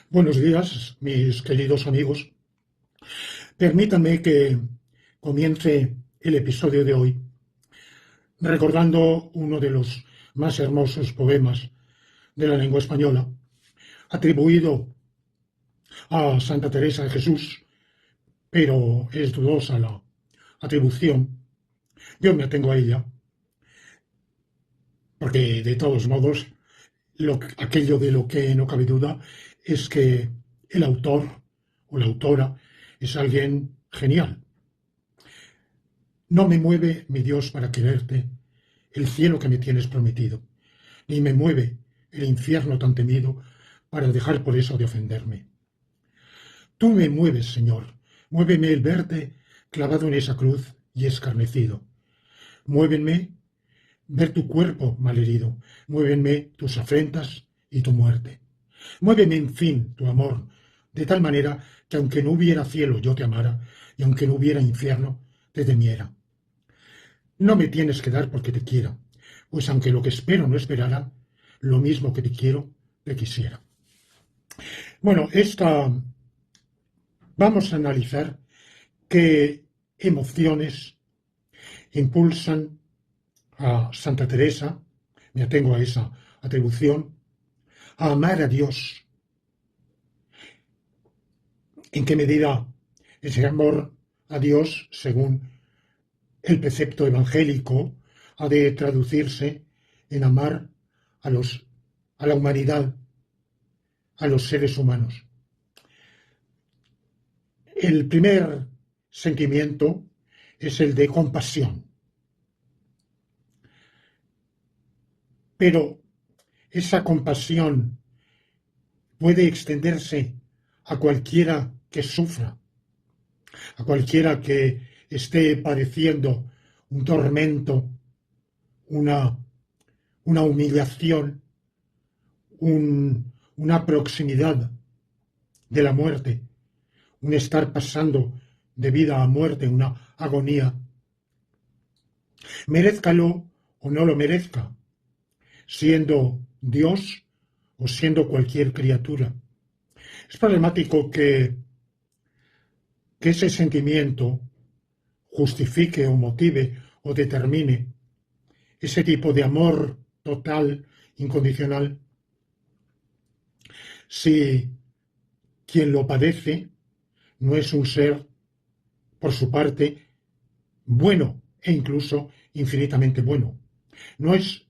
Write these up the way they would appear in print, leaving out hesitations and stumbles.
Buenos días, mis queridos amigos. Permítanme que comience el episodio de hoy recordando uno de los más hermosos poemas de la lengua española, atribuido a Santa Teresa de Jesús, pero es dudosa la atribución. Yo me atengo a ella, porque de todos modos, aquello de lo que no cabe duda es que el autor o la autora es alguien genial. No me mueve, mi Dios, para quererte, el cielo que me tienes prometido, ni me mueve el infierno tan temido para dejar por eso de ofenderme. Tú me mueves, Señor, muéveme el verte clavado en esa cruz y escarnecido. Muévenme ver tu cuerpo malherido, muévenme tus afrentas y tu muerte. Muéveme, en fin, tu amor, de tal manera que aunque no hubiera cielo yo te amara, y aunque no hubiera infierno te temiera. No me tienes que dar porque te quiera, pues aunque lo que espero no esperara, lo mismo que te quiero, te quisiera. Bueno, vamos a analizar qué emociones impulsan a Santa Teresa, me atengo a esa atribución, a amar a Dios. ¿En qué medida ese amor a Dios, según el precepto evangélico, ha de traducirse en amar a la humanidad, a los seres humanos? El primer sentimiento es el de compasión, pero esa compasión puede extenderse a cualquiera que sufra, a cualquiera que esté padeciendo un tormento, una, una humillación, una proximidad de la muerte, un estar pasando de vida a muerte, una agonía. Merezcalo o no lo merezca, siendo Dios o siendo cualquier criatura. Es problemático que ese sentimiento justifique o motive o determine ese tipo de amor total, incondicional, si quien lo padece no es un ser, por su parte, bueno e incluso infinitamente bueno. No es,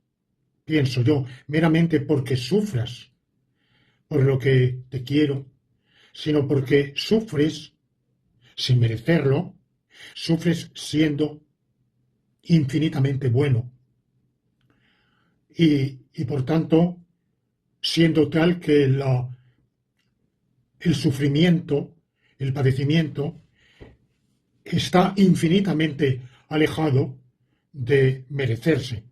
pienso yo, meramente porque sufras por lo que te quiero, sino porque sufres sin merecerlo, sufres siendo infinitamente bueno y por tanto siendo tal que el sufrimiento, el padecimiento está infinitamente alejado de merecerse.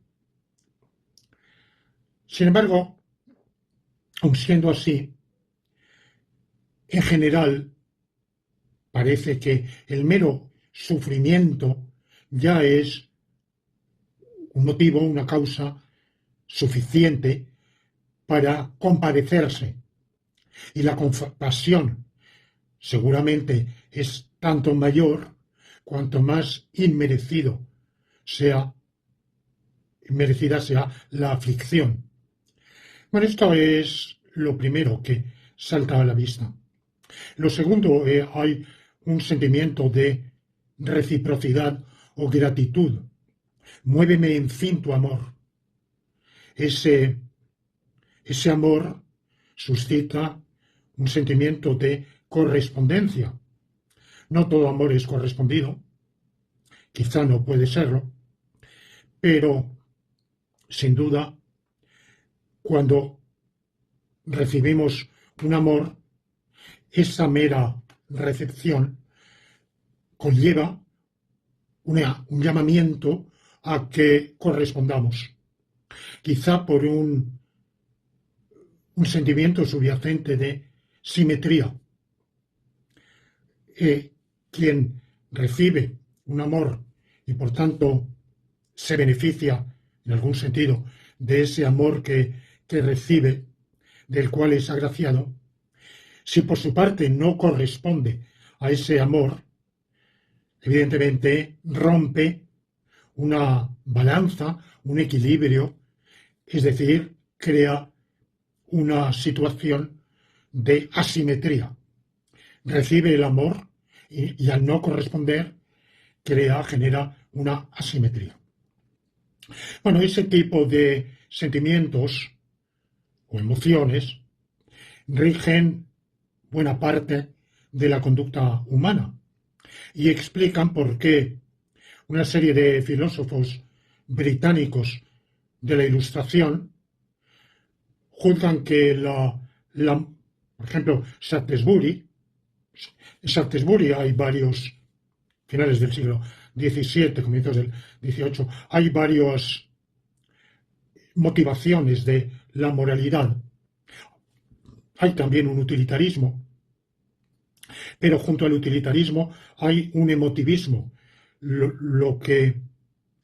Sin embargo, aun siendo así, en general parece que el mero sufrimiento ya es un motivo, una causa suficiente para compadecerse. Y la compasión seguramente es tanto mayor cuanto más inmerecida sea la aflicción. Bueno, esto es lo primero que salta a la vista. Lo segundo, hay un sentimiento de reciprocidad o gratitud. Muéveme, en fin, tu amor. Ese amor suscita un sentimiento de correspondencia. No todo amor es correspondido, quizá no puede serlo, pero sin duda, cuando recibimos un amor, esa mera recepción conlleva un llamamiento a que correspondamos, quizá por un sentimiento subyacente de simetría. Quien recibe un amor y por tanto se beneficia en algún sentido de ese amor que recibe, del cual es agraciado, Si por su parte no corresponde a ese amor, evidentemente rompe una balanza, un equilibrio, es decir, crea una situación de asimetría. Recibe el amor y al no corresponder genera una asimetría. Bueno, ese tipo de sentimientos o emociones rigen buena parte de la conducta humana y explican por qué una serie de filósofos británicos de la Ilustración juzgan que por ejemplo, en Shaftesbury hay varios, finales del siglo XVII, comienzos del XVIII, hay varias motivaciones de la moralidad. Hay también un utilitarismo, pero junto al utilitarismo hay un emotivismo, lo que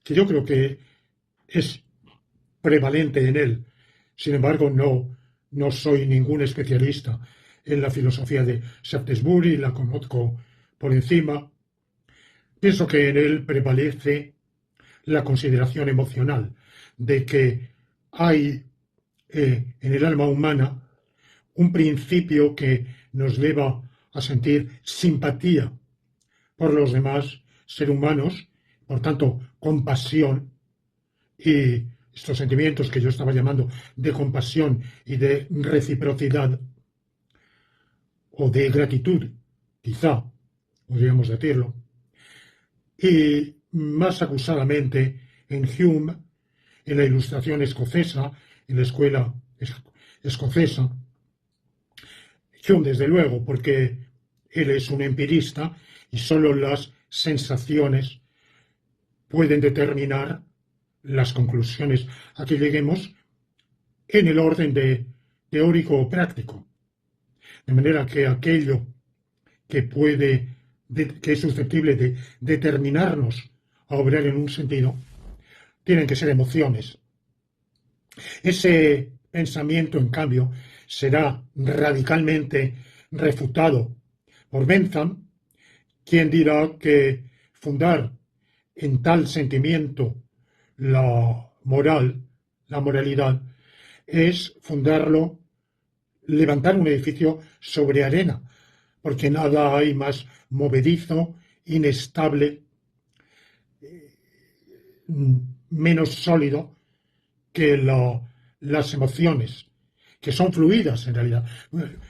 yo creo que es prevalente en él. Sin embargo, no soy ningún especialista en la filosofía de Shaftesbury, la conozco por encima. Pienso que en él prevalece la consideración emocional de que hay en el alma humana un principio que nos lleva a sentir simpatía por los demás seres humanos, por tanto, compasión, y estos sentimientos que yo estaba llamando de compasión y de reciprocidad o de gratitud, quizá podríamos decirlo, y más acusadamente en Hume, en la Ilustración escocesa, en la escuela escocesa. Hume, desde luego, porque él es un empirista y solo las sensaciones pueden determinar las conclusiones a que lleguemos en el orden de teórico o práctico. De manera que aquello que que es susceptible de determinarnos a obrar en un sentido, tienen que ser emociones. Ese pensamiento, en cambio, será radicalmente refutado por Bentham, quien dirá que fundar en tal sentimiento la moralidad, es fundarlo, levantar un edificio sobre arena, porque nada hay más movedizo, inestable, menos sólido que las emociones, que son fluidas en realidad.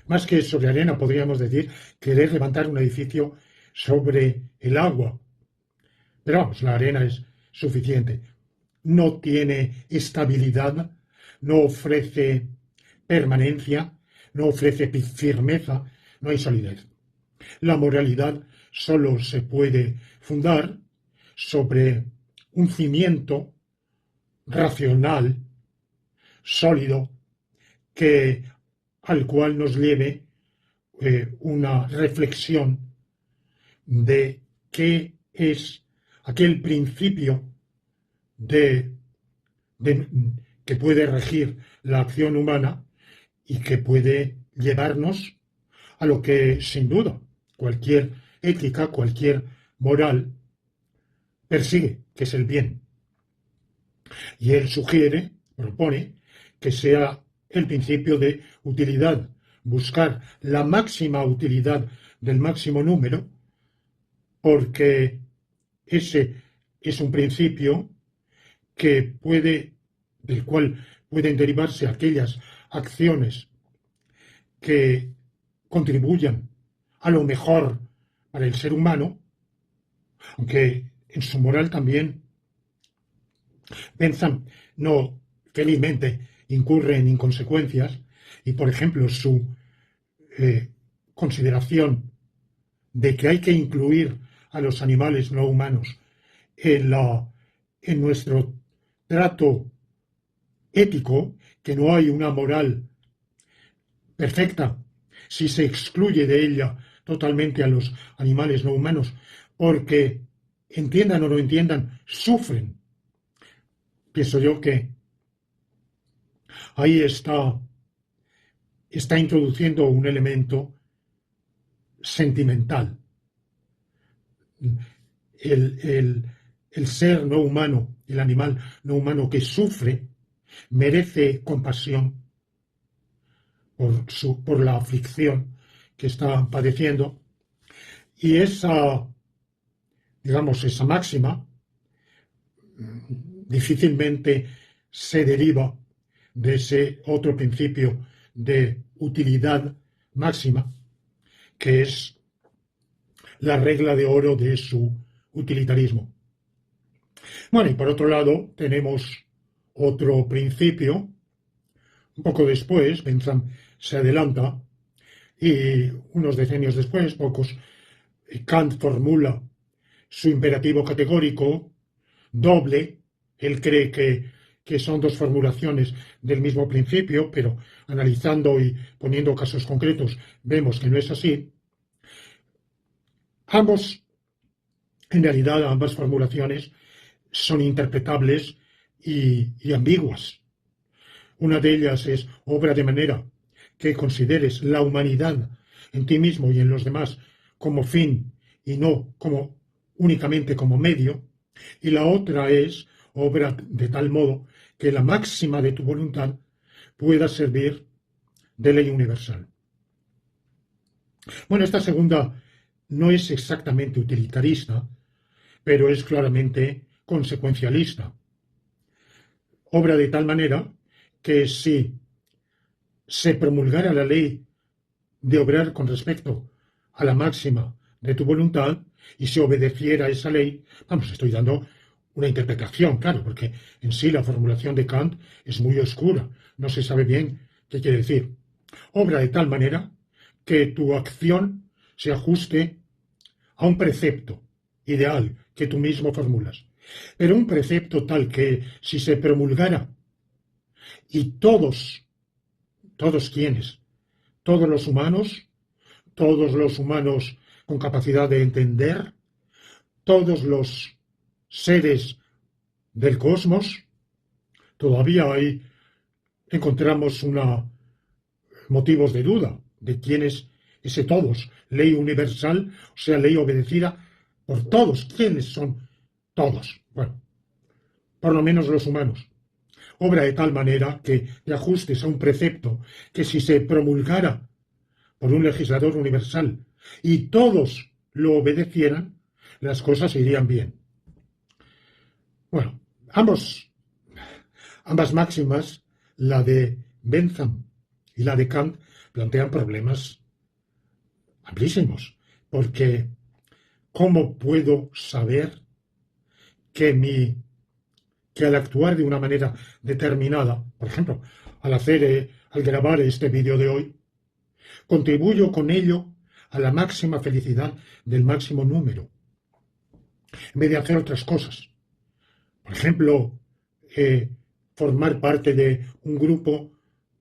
Más que sobre arena, podríamos decir, querer levantar un edificio sobre el agua. Pero vamos, la arena es suficiente. No tiene estabilidad, no ofrece permanencia, no ofrece firmeza, no hay solidez. La moralidad solo se puede fundar sobre un cimiento racional, sólido, al cual nos lleve una reflexión de qué es aquel principio que puede regir la acción humana y que puede llevarnos a lo que, sin duda, cualquier ética, cualquier moral persigue, que es el bien. Y él propone, que sea el principio de utilidad, buscar la máxima utilidad del máximo número, porque ese es un principio del cual pueden derivarse aquellas acciones que contribuyan a lo mejor para el ser humano, aunque en su moral también Bentham no, felizmente, incurre en inconsecuencias y, por ejemplo, su consideración de que hay que incluir a los animales no humanos en nuestro trato ético, que no hay una moral perfecta si se excluye de ella totalmente a los animales no humanos, porque, entiendan o no entiendan, sufren. Pienso yo que ahí está introduciendo un elemento sentimental. El ser no humano, el animal no humano que sufre, merece compasión por la aflicción que está padeciendo, y esa, digamos, esa máxima difícilmente se deriva de ese otro principio de utilidad máxima, que es la regla de oro de su utilitarismo. Bueno, y por otro lado tenemos otro principio. Un poco después, Bentham se adelanta y unos decenios después, pocos, Kant formula su imperativo categórico doble. Él cree que son dos formulaciones del mismo principio, pero analizando y poniendo casos concretos vemos que no es así. En realidad, ambas formulaciones son interpretables y ambiguas. Una de ellas es obra de manera que consideres la humanidad en ti mismo y en los demás como fin y no únicamente como medio. Y la otra es obra de tal modo que la máxima de tu voluntad pueda servir de ley universal. Bueno, esta segunda no es exactamente utilitarista, pero es claramente consecuencialista. Obra de tal manera que si se promulgara la ley de obrar con respecto a la máxima de tu voluntad y se obedeciera esa ley, vamos, estoy dando una interpretación, claro, porque en sí la formulación de Kant es muy oscura, no se sabe bien qué quiere decir. Obra de tal manera que tu acción se ajuste a un precepto ideal que tú mismo formulas, pero un precepto tal que si se promulgara y todos quienes, todos los humanos con capacidad de entender, todos los seres del cosmos, todavía ahí encontramos motivos de duda de quién es ese todos, ley universal, o sea, ley obedecida por todos. ¿Quiénes son todos? Bueno, por lo menos los humanos. Obra de tal manera que te ajustes a un precepto que si se promulgara por un legislador universal y todos lo obedecieran, las cosas irían bien. Bueno, ambas máximas, la de Bentham y la de Kant, plantean problemas amplísimos, porque ¿cómo puedo saber que al actuar de una manera determinada, por ejemplo, al grabar este vídeo de hoy, contribuyo con ello a la máxima felicidad del máximo número, en vez de hacer otras cosas? Por ejemplo, formar parte de un grupo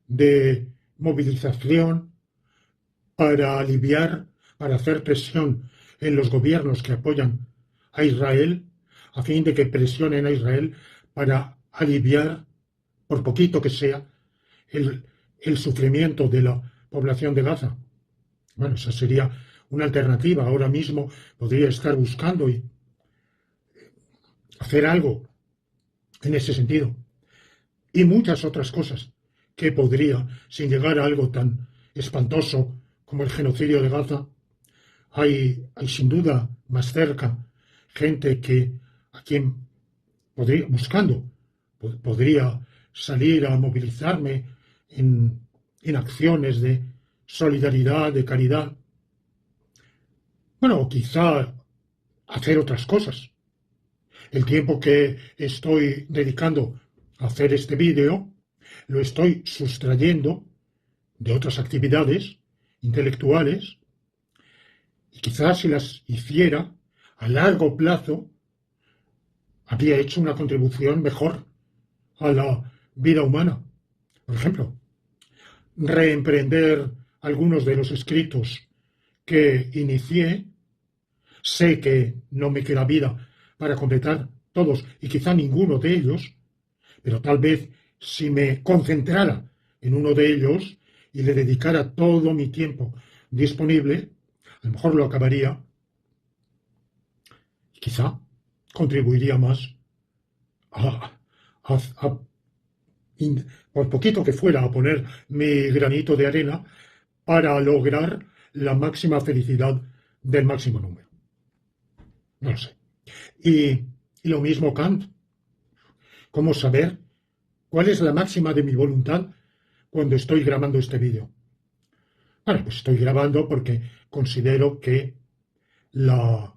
de movilización para hacer presión en los gobiernos que apoyan a Israel, a fin de que presionen a Israel para aliviar, por poquito que sea, el sufrimiento de la población de Gaza. Bueno, esa sería una alternativa. Ahora mismo podría estar buscando y hacer algo en ese sentido. Y muchas otras cosas que podría, sin llegar a algo tan espantoso como el genocidio de Gaza, hay sin duda más cerca gente a quien podría salir a movilizarme en acciones de solidaridad, de caridad. Bueno, o quizá hacer otras cosas. El tiempo que estoy dedicando a hacer este vídeo lo estoy sustrayendo de otras actividades intelectuales, y quizás si las hiciera a largo plazo habría hecho una contribución mejor a la vida humana. Por ejemplo, reemprender algunos de los escritos que inicié. Sé que no me queda vida para completar todos y quizá ninguno de ellos, pero tal vez si me concentrara en uno de ellos y le dedicara todo mi tiempo disponible, a lo mejor lo acabaría, quizá contribuiría más a, a por poquito que fuera, a poner mi granito de arena para lograr la máxima felicidad del máximo número. No lo sé. Y lo mismo Kant. ¿Cómo saber cuál es la máxima de mi voluntad cuando estoy grabando este vídeo? Bueno, pues estoy grabando porque considero que la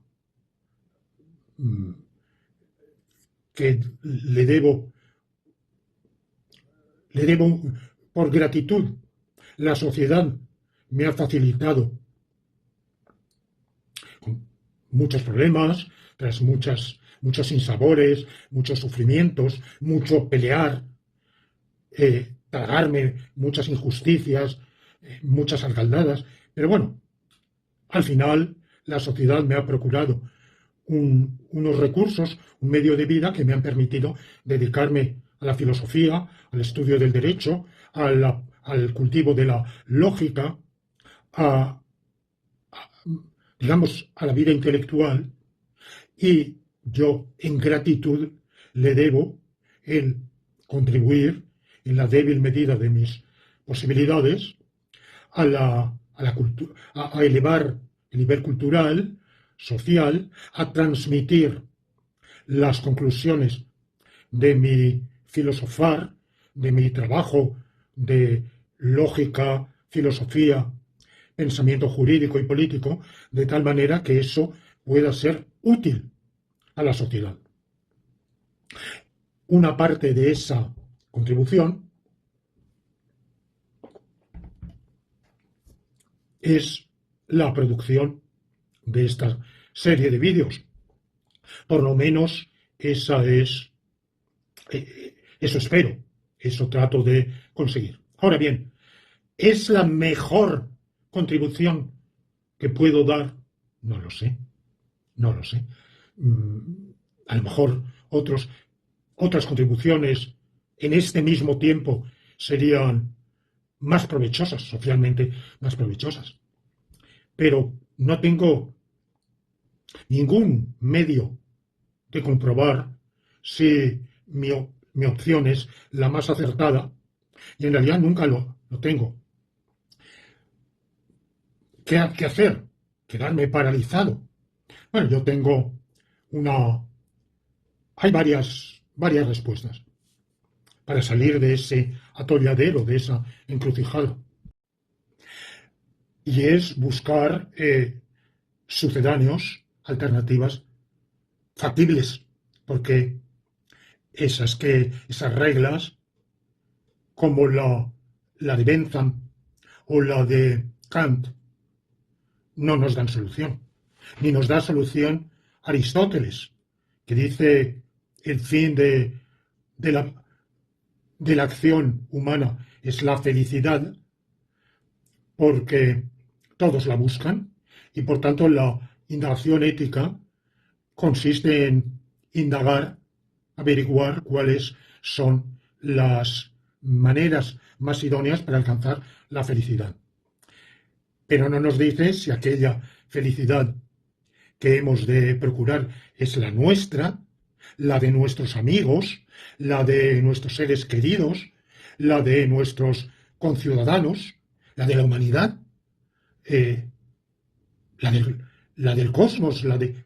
que le debo por gratitud. La sociedad me ha facilitado muchos problemas, tras muchos sinsabores, muchos sufrimientos, mucho pelear, tragarme muchas injusticias, muchas alcaldadas. Pero bueno, al final la sociedad me ha procurado unos recursos, un medio de vida que me han permitido dedicarme a la filosofía, al estudio del derecho, al cultivo de la lógica, digamos, a la vida intelectual, y yo, en gratitud, le debo el contribuir, en la débil medida de mis posibilidades, a elevar el nivel cultural, social, a transmitir las conclusiones de mi filosofar, de mi trabajo de lógica, filosofía, pensamiento jurídico y político, de tal manera que eso pueda ser útil a la sociedad. Una parte de esa contribución es la producción de esta serie de vídeos. Por lo menos eso espero, eso trato de conseguir. Ahora bien, ¿es la mejor contribución que puedo dar? No lo sé, no lo sé. A lo mejor otras contribuciones en este mismo tiempo serían más provechosas, socialmente más provechosas. Pero no tengo ningún medio de comprobar si mi opción es la más acertada, y en realidad nunca lo tengo. ¿Qué hacer? ¿Quedarme paralizado? Bueno, yo tengo hay varias respuestas para salir de ese atolladero, de esa encrucijada. Y es buscar sucedáneos, alternativas factibles, porque esas reglas, como la de Bentham o la de Kant, no nos dan solución. Ni nos da solución Aristóteles, que dice el fin de la acción humana es la felicidad, porque todos la buscan, y por tanto la indagación ética consiste en indagar, averiguar cuáles son las maneras más idóneas para alcanzar la felicidad. Pero no nos dice si aquella felicidad que hemos de procurar es la nuestra, la de nuestros amigos, la de nuestros seres queridos, la de nuestros conciudadanos, la de la humanidad, la del cosmos, la de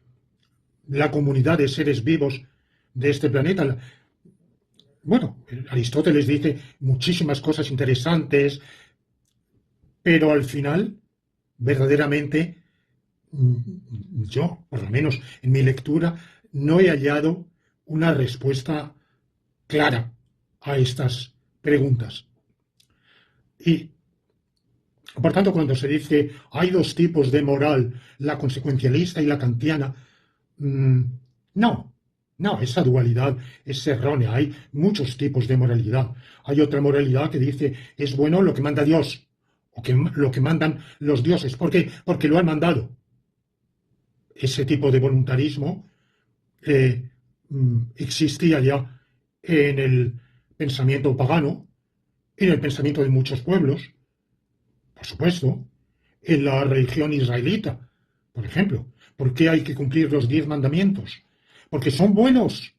la comunidad de seres vivos de este planeta. Bueno, Aristóteles dice muchísimas cosas interesantes, pero al final, verdaderamente, yo, por lo menos en mi lectura, no he hallado una respuesta clara a estas preguntas. Y, por tanto, cuando se dice hay dos tipos de moral, la consecuencialista y la kantiana, no, esa dualidad es errónea. Hay muchos tipos de moralidad. Hay otra moralidad que dice es bueno lo que manda Dios, o lo que mandan los dioses. ¿Por qué? Porque lo han mandado. Ese tipo de voluntarismo existía ya en el pensamiento pagano, en el pensamiento de muchos pueblos, por supuesto, en la religión israelita Por ejemplo, ¿por qué hay que cumplir los 10 mandamientos? ¿Porque son buenos?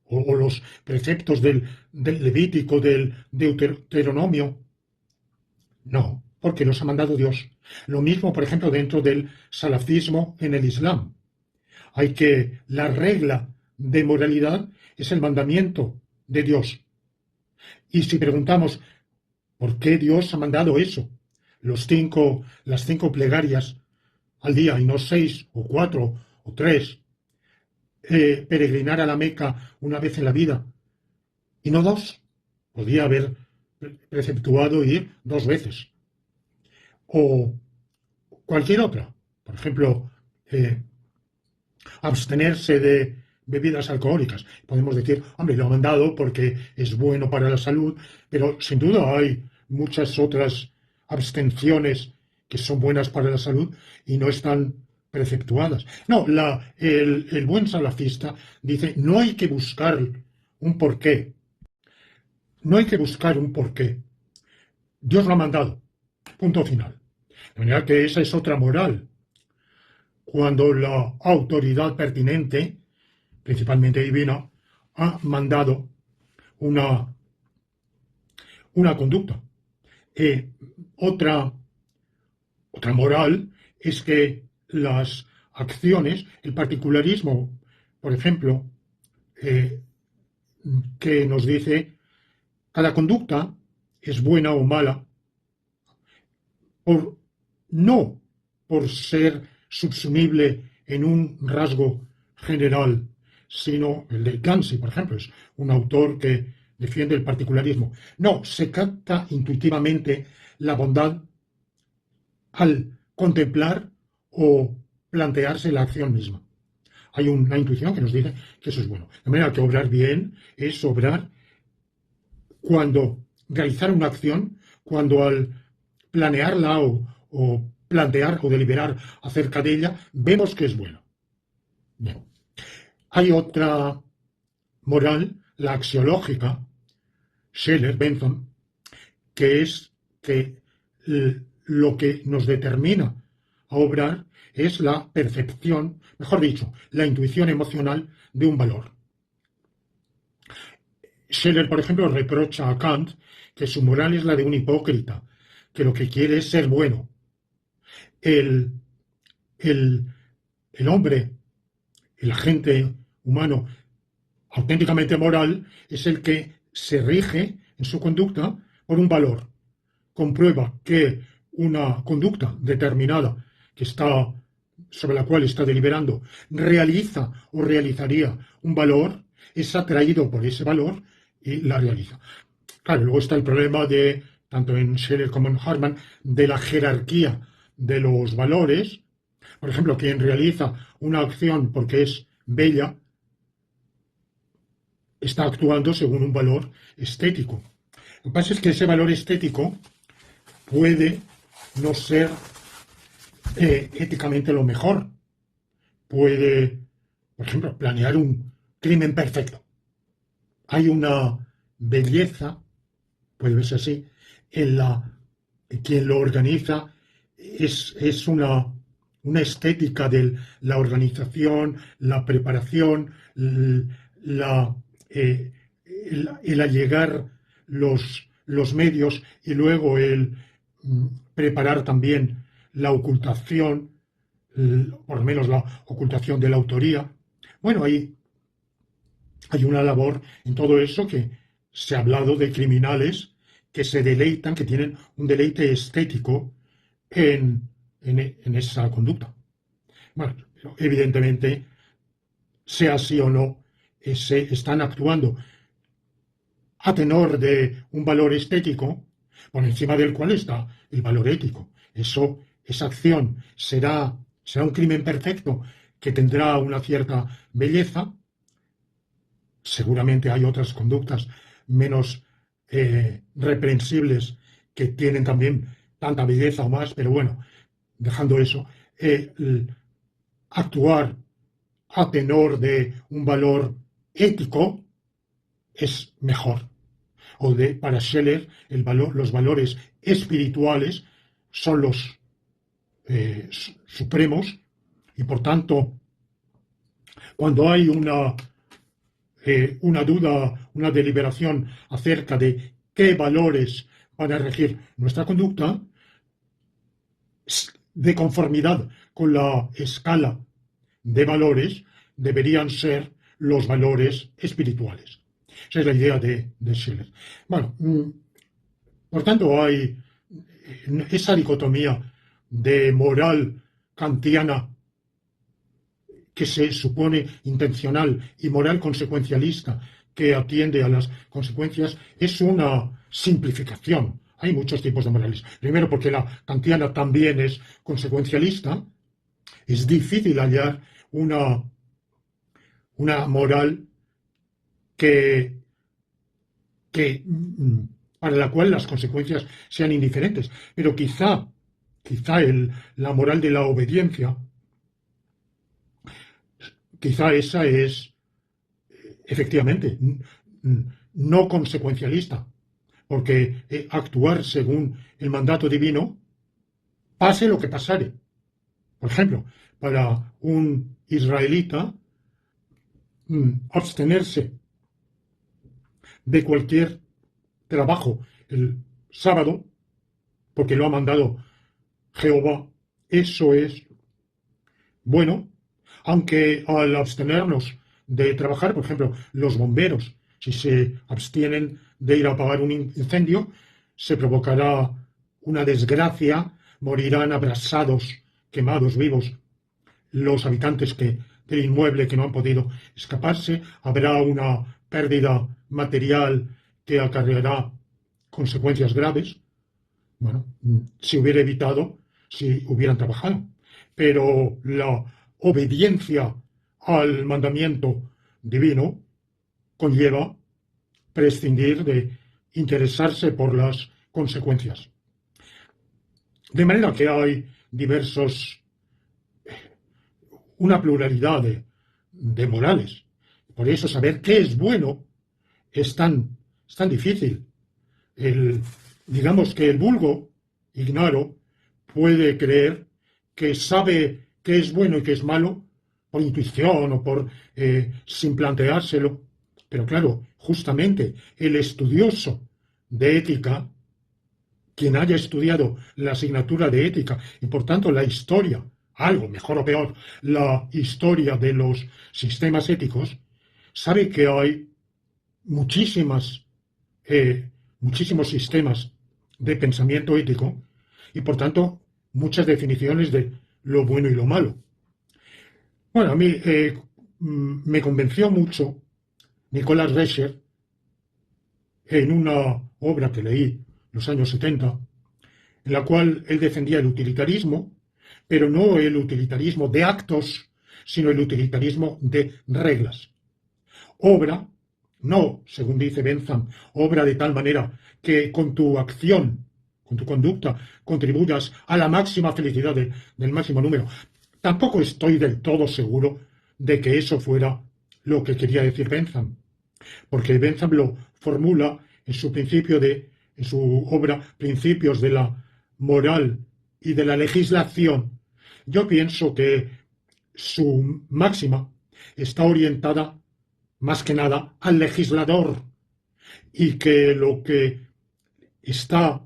¿O los preceptos del Levítico, del Deuteronomio? No, porque los ha mandado Dios. Lo mismo, por ejemplo, dentro del salafismo en el Islam. La regla de moralidad es el mandamiento de Dios. Y si preguntamos, ¿por qué Dios ha mandado eso? Las 5 plegarias al día y no 6 o 4 o 3. Peregrinar a la Meca una vez en la vida y no 2. Podía haber preceptuado ir 2 veces. O cualquier otra. Por ejemplo, abstenerse de bebidas alcohólicas. Podemos decir, hombre, lo ha mandado porque es bueno para la salud, pero sin duda hay muchas otras abstenciones que son buenas para la salud y no están preceptuadas. No, el buen salafista dice, no hay que buscar un porqué. No hay que buscar un porqué. Dios lo ha mandado. Punto final. De manera que esa es otra moral. Cuando la autoridad pertinente, principalmente divina, ha mandado una conducta. Otra moral es que las acciones, el particularismo, por ejemplo, que nos dice cada conducta es buena o mala no por ser subsumible en un rasgo general, sino el de Gramsci, por ejemplo, es un autor que defiende el particularismo. No, se capta intuitivamente la bondad al contemplar o plantearse la acción misma. Hay una intuición que nos dice que eso es bueno. De manera que obrar bien es obrar cuando realizar una acción, cuando al planearla o plantear o deliberar acerca de ella, vemos que es bueno. Bien. Hay otra moral, la axiológica, Scheller, Bentham, que es que lo que nos determina a obrar es la percepción, mejor dicho, la intuición emocional de un valor. Scheller, por ejemplo, reprocha a Kant que su moral es la de un hipócrita, que lo que quiere es ser bueno. El hombre, el agente humano auténticamente moral, es el que se rige en su conducta por un valor. Comprueba que una conducta determinada sobre la cual está deliberando realiza o realizaría un valor, es atraído por ese valor y la realiza. Claro, luego está el problema tanto en Scheller como en Hartmann, de la jerarquía de los valores. Por ejemplo, quien realiza una acción porque es bella, está actuando según un valor estético. Lo que pasa es que ese valor estético puede no ser éticamente lo mejor. Puede, por ejemplo, planear un crimen perfecto. Hay una belleza, puede verse así, quien lo organiza es una estética de la organización, la preparación, el allegar los medios y luego el preparar también la ocultación, por lo menos la ocultación de la autoría. Bueno, hay una labor en todo eso que se ha hablado de criminales que se deleitan, que tienen un deleite estético en esa conducta. Bueno, evidentemente, sea así o no, están actuando a tenor de un valor estético por encima del cual está el valor ético. Esa acción será un crimen perfecto que tendrá una cierta belleza. Seguramente hay otras conductas menos reprensibles que tienen también tanta belleza o más, pero bueno, dejando eso, actuar a tenor de un valor ético es mejor. Para Scheller, los valores espirituales son los supremos Y por tanto, cuando hay una duda, una deliberación acerca de qué valores van a regir nuestra conducta, de conformidad con la escala de valores, deberían ser los valores espirituales. Esa es la idea de Schiller. Bueno, por tanto, hay esa dicotomía de moral kantiana que se supone intencional y moral consecuencialista que atiende a las consecuencias es una simplificación. Hay muchos tipos de morales. Primero, porque la kantiana también es consecuencialista. Es difícil hallar una moral que para la cual las consecuencias sean indiferentes. Pero quizá la moral de la obediencia, quizá esa es efectivamente no consecuencialista, porque actuar según el mandato divino, pase lo que pasare. Por ejemplo, para un israelita, abstenerse de cualquier trabajo el sábado, porque lo ha mandado Jehová, eso es bueno, aunque al abstenernos de trabajar, por ejemplo, los bomberos, si se abstienen de ir a apagar un incendio, se provocará una desgracia, morirán abrasados, quemados vivos los habitantes del inmueble que no han podido escaparse, habrá una pérdida material que acarreará consecuencias graves. Bueno, se hubiera evitado si hubieran trabajado. Pero la obediencia al mandamiento divino conlleva prescindir de interesarse por las consecuencias. De manera que hay una pluralidad de morales. Por eso saber qué es bueno es tan difícil. Digamos que el vulgo ignaro puede creer que sabe qué es bueno y qué es malo por intuición o sin planteárselo. Pero claro, justamente el estudioso de ética, quien haya estudiado la asignatura de ética y por tanto la historia, algo mejor o peor, la historia de los sistemas éticos, sabe que hay muchísimos sistemas de pensamiento ético y por tanto muchas definiciones de lo bueno y lo malo. Bueno, a mí me convenció mucho Nicolas Rescher en una obra que leí en los años 70, en la cual él defendía el utilitarismo, pero no el utilitarismo de actos, sino el utilitarismo de reglas. Obra, no, según dice Bentham, obra de tal manera que con tu acción, con tu conducta, contribuyas a la máxima felicidad del máximo número. Tampoco estoy del todo seguro de que eso fuera lo que quería decir Bentham, porque Bentham lo formula en su obra Principios de la Moral y de la Legislación. Yo pienso que su máxima está orientada más que nada al legislador y que lo que está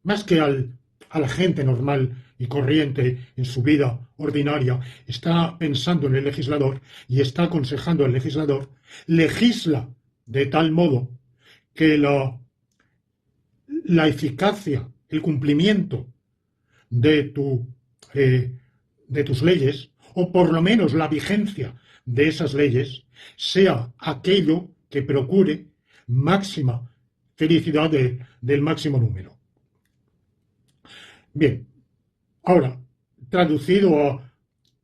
más que a la gente normal y corriente en su vida ordinaria, está pensando en el legislador y está aconsejando al legislador, legisla de tal modo que la eficacia, el cumplimiento de tus leyes, o por lo menos la vigencia de esas leyes, sea aquello que procure máxima felicidad del máximo número. Bien, ahora, traducido a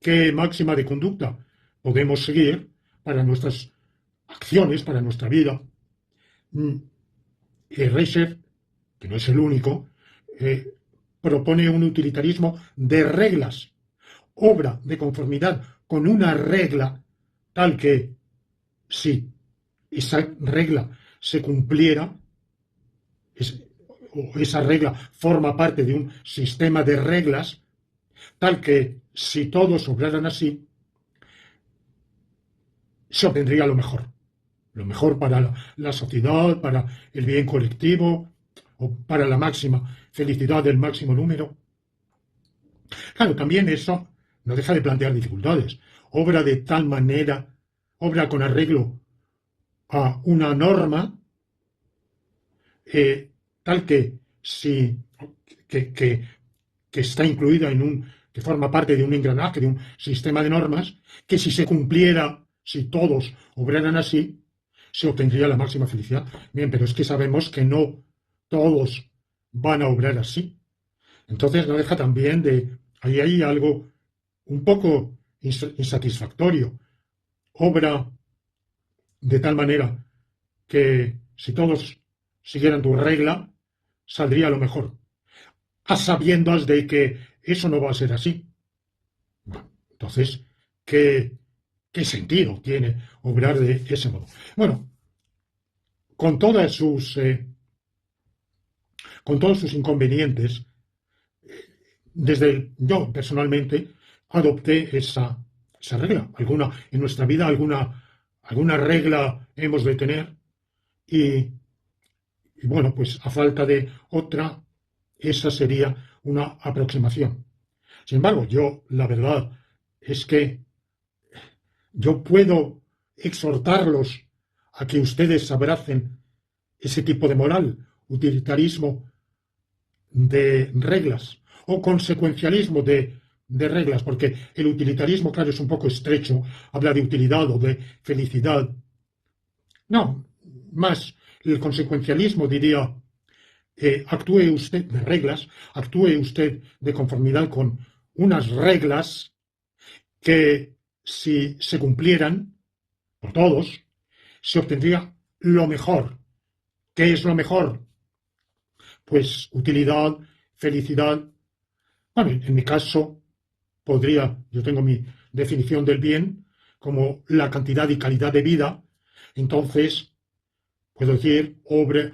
qué máxima de conducta podemos seguir para nuestras acciones, para nuestra vida, Rescher, que no es el único, propone un utilitarismo de reglas, obra de conformidad con una regla tal que si esa regla se cumpliera, o esa regla forma parte de un sistema de reglas, tal que si todos obraran así, se obtendría lo mejor para la sociedad, para el bien colectivo o para la máxima felicidad del máximo número. Claro, también eso no deja de plantear dificultades. Obra de tal manera, obra con arreglo a una norma, tal que si que, que, que está incluida en que forma parte de un engranaje, de un sistema de normas, que si se cumpliera, si todos obraran así, se obtendría la máxima felicidad. Bien, pero es que sabemos que no todos van a obrar así. Entonces no deja también de... Ahí hay algo un poco insatisfactorio. Obra de tal manera que si todos siguieran tu regla, saldría lo mejor, a sabiendas de que eso no va a ser así. Bueno, entonces, ¿qué sentido tiene obrar de ese modo? Bueno, con todas sus, con todos sus inconvenientes, yo personalmente adopté esa regla. En nuestra vida alguna regla hemos de tener y, y bueno, pues a falta de otra, esa sería una aproximación. Sin embargo, la verdad es que yo puedo exhortarlos a que ustedes abracen ese tipo de moral, utilitarismo de reglas o consecuencialismo de reglas, porque el utilitarismo, claro, es un poco estrecho, habla de utilidad o de felicidad. No, más el consecuencialismo diría, actúe usted de reglas, actúe usted de conformidad con unas reglas que si se cumplieran por todos, se obtendría lo mejor. ¿Qué es lo mejor? Pues utilidad, felicidad. Bueno, en mi caso, yo tengo mi definición del bien como la cantidad y calidad de vida. Entonces, puedo decir, obre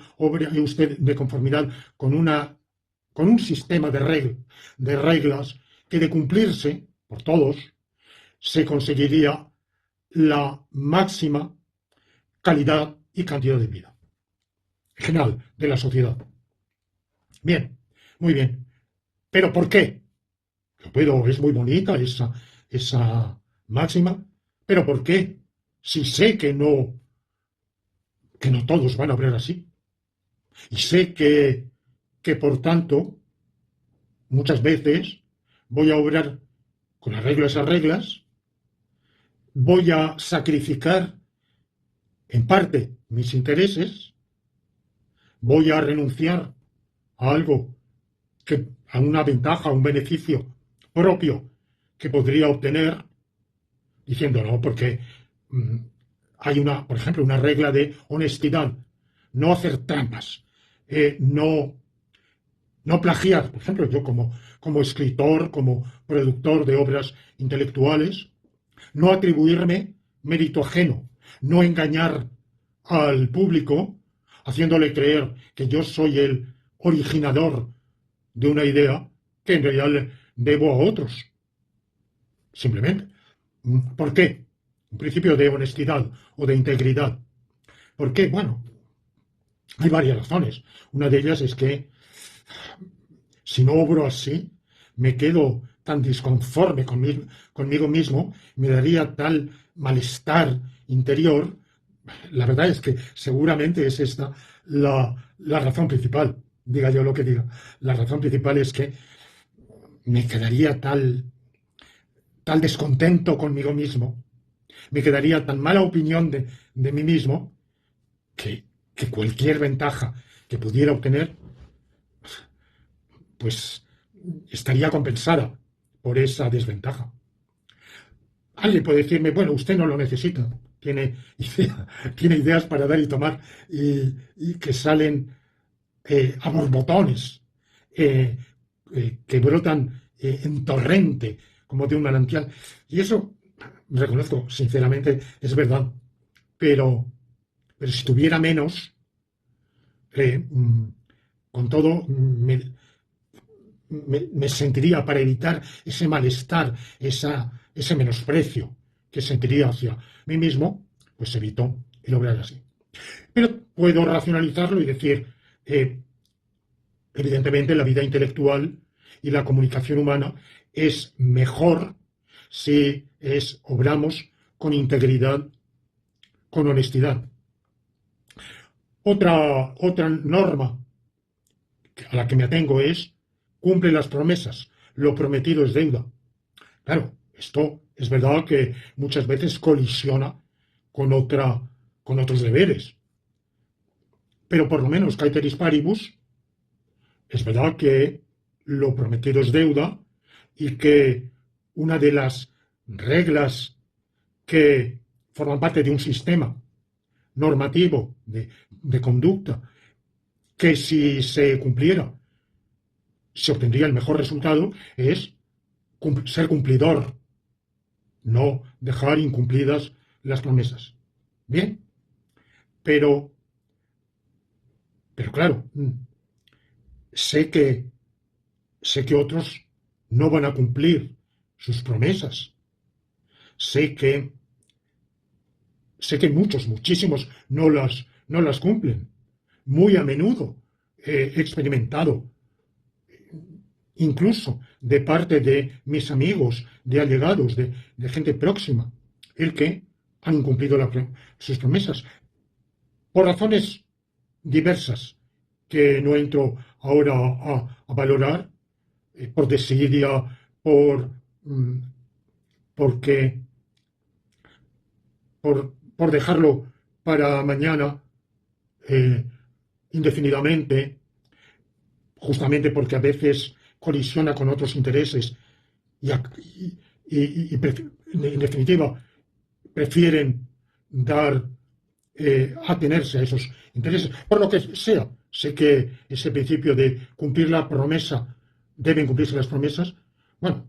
usted de conformidad con un sistema de reglas que de cumplirse por todos, se conseguiría la máxima calidad y cantidad de vida general de la sociedad. Bien, muy bien. ¿Pero por qué? Es muy bonita esa máxima, pero ¿por qué? Si sé que no todos van a obrar así. Y sé que por tanto, muchas veces voy a obrar con arreglo a esas reglas, voy a sacrificar en parte mis intereses, voy a renunciar a algo a una ventaja, a un beneficio propio que podría obtener, diciendo no, porque hay por ejemplo, una regla de honestidad, no hacer trampas, no plagiar. Por ejemplo, yo como escritor, como productor de obras intelectuales, no atribuirme mérito ajeno, no engañar al público haciéndole creer que yo soy el originador de una idea que en realidad le debo a otros. Simplemente. ¿Por qué? Un principio de honestidad o de integridad. ¿Por qué? Bueno, hay varias razones. Una de ellas es que si no obro así, me quedo tan disconforme conmigo mismo, me daría tal malestar interior. La verdad es que seguramente es esta la razón principal, diga yo lo que diga. La razón principal es que me quedaría tal descontento conmigo mismo, me quedaría tan mala opinión de mí mismo, que cualquier ventaja que pudiera obtener, pues estaría compensada por esa desventaja. Alguien puede decirme, bueno, usted no lo necesita, tiene ideas para dar y tomar y que salen a borbotones, que brotan en torrente, como de un manantial. Y eso, reconozco, sinceramente, es verdad. Pero si tuviera menos, con todo, me sentiría para evitar ese malestar, ese menosprecio que sentiría hacia mí mismo, pues evito el obrar así. Pero puedo racionalizarlo y decir, evidentemente la vida intelectual y la comunicación humana es mejor si obramos con integridad, con honestidad. Otra norma a la que me atengo es: cumple las promesas, lo prometido es deuda. Claro, esto es verdad que muchas veces colisiona con otros deberes, pero por lo menos caeteris paribus, es verdad que lo prometido es deuda y que una de las reglas que forman parte de un sistema normativo de conducta, que si se cumpliera se obtendría el mejor resultado, es ser cumplidor, no dejar incumplidas las promesas. Bien, pero claro, sé que otros no van a cumplir sus promesas. Sé que muchos, muchísimos no las cumplen. Muy a menudo he experimentado, incluso de parte de mis amigos, de allegados, de gente próxima, el que han incumplido sus promesas por razones diversas que no entro ahora a valorar, por desidia, mm, porque por dejarlo para mañana, eh, indefinidamente, justamente porque a veces colisiona con otros intereses y en definitiva prefieren atenerse a esos intereses, por lo que sea. Sé que ese principio de cumplir la promesa, deben cumplirse las promesas, bueno,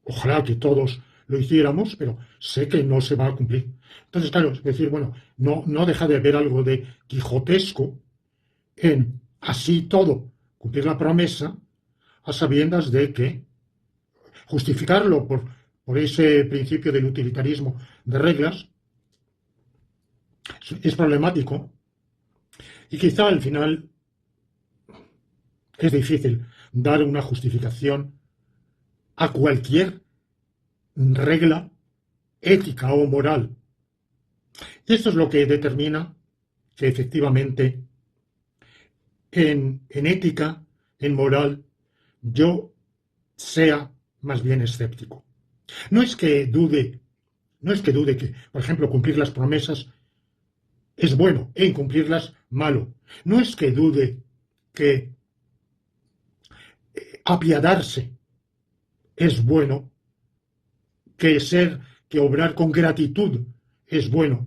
ojalá que todos lo hiciéramos, pero sé que no se va a cumplir. Entonces, claro, es decir, bueno, no deja de haber algo de quijotesco en así todo cumplir la promesa, a sabiendas de que justificarlo por ese principio del utilitarismo de reglas es problemático, y quizá al final es difícil dar una justificación a cualquier regla ética o moral. Y esto es lo que determina que efectivamente en ética, en moral, yo sea más bien escéptico. No es que dude, no es que dude que, por ejemplo, cumplir las promesas es bueno e incumplirlas malo. No es que dude que apiadarse es bueno, que obrar con gratitud es bueno,